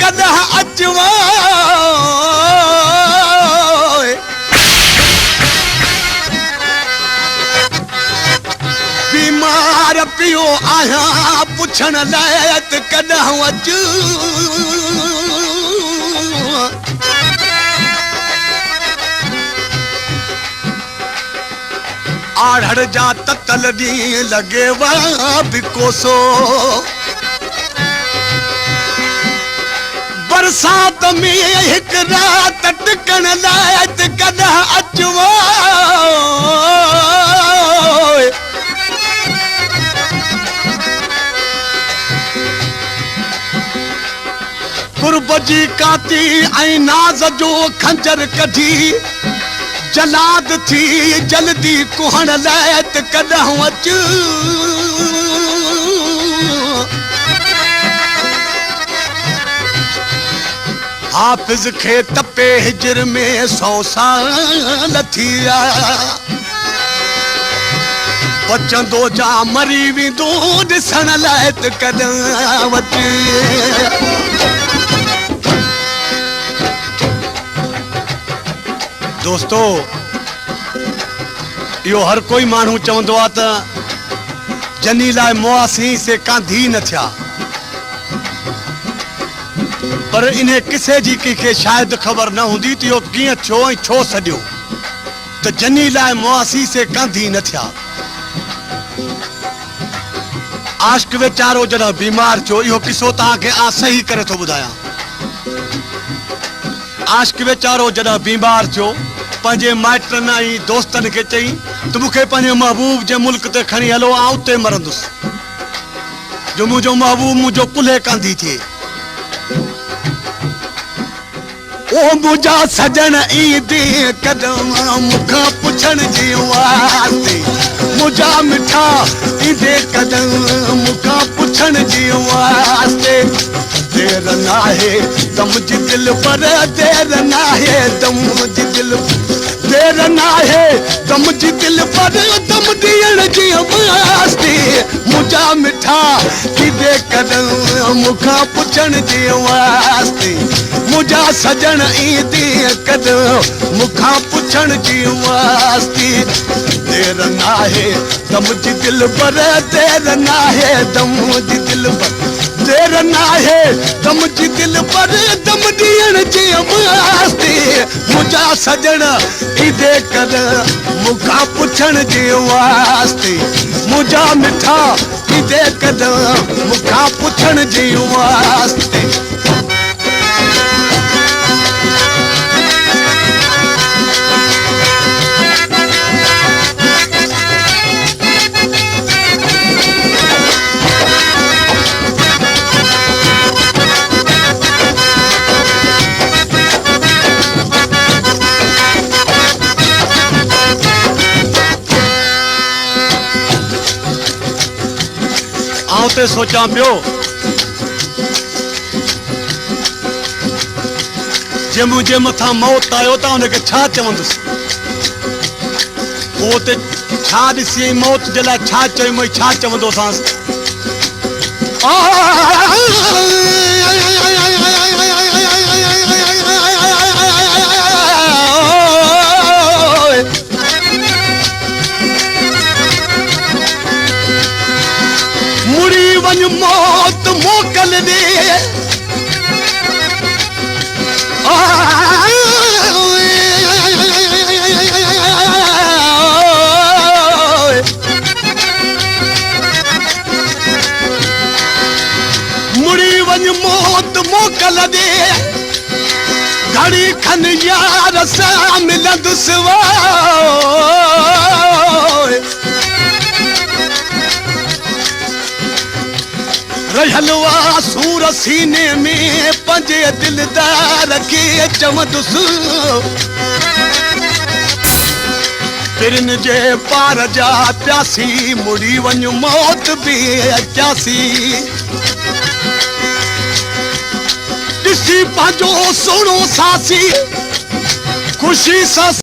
कॾहिं अचवा बीमार पियो आहियां पुछण लाइ त कॾहिं अचु आढ़ जा ततल ॾींहं लॻे वा बि कोसो बरसात में हिकु राति टिकण लाइ त कॾहिं अचवा कुर्ब जी काती ऐं नाज़ जो खंजर कढी जलाद थी जल्दी कुहण लाइ त कॾहिं अचु हाफ़िज़ खे तपे हिजर में 100 साल थी विया बचंदो जा मरी वेंदो ॾिसण लाइ त कॾहिं अचु दोस्तो यो हर कोई मानू चवंदो आहे त जनी लाइ मुआसी से कांधी न थिया पर इन्हें किसे जी कंहिंखे शायदि ख़बर न हूंदी त इहो कीअं थियो ऐं छो सॼो त जनी लाइ मुआसी से कांधी न थिया आशिक़ वीचारो जॾहिं बीमार थियो इहो किसो तव्हांखे सही करे थो ॿुधायां आशिक़ वीचारो जॾहिं बीमार थियो पंहिंजे माइटनि ऐं दोस्तनि खे चई त मूंखे पंहिंजे महबूब जे मुल्क ते खणी हलो आउं उते मरंदुसि जो मुंहिंजो महबूब मुंहिंजो कुल्हे कांधी थिए ओ मुंहिंजा सजण ईंदे कदम मूंखां पुछण जी वास्ते मुंहिंजा मिठा ईंदे कदम मूंखां पुछण जी वास्ते देर नाहे त मुंहिंजी दिलि पर देर नाहे त मुंहिंजी दिलि देर नाहे त मुंहिंजी दिलि पर दम ॾियण जी वास्ते मुंहिंजा मिठा ईंदे कदम मूंखां पुछण जी वास्ते मुंहिंजा सजण ईंदे कदम मूंखां पुछण जी वास्ते देर नाहे त मुंहिंजी दिलि पर देर नाहे त मुंहिंजी दिलि पर देर नाहे त मुंहिंजी दिलि पर दम ॾियण जी वास्ते मुंहिंजा सजण ईंदे कदम मूंखां पुछण जी वास्ते मुंहिंजा मिठा ईंदे कदम मूंखां पुछण जी वास्ते ते सोचां पियो जे मुंहिंजे मथां मौत आयो त हुनखे छा चवंदुसि पोइ ते छा ॾिसी मौत जे लाइ छा चयो छा चवंदोसांसि मौत मोकल दे मुड़ी वञ मौत मोकल दे घड़ी खन यार सां मिलंदुसि रहियलवा सूर सीने में पंजे दिलदार खे चवंदुसि पिरन जे पार जा प्यासी मुड़ी वञ मौत बि अचासी ॾिसी पंहिंजो सोणो सासी ख़ुशी सां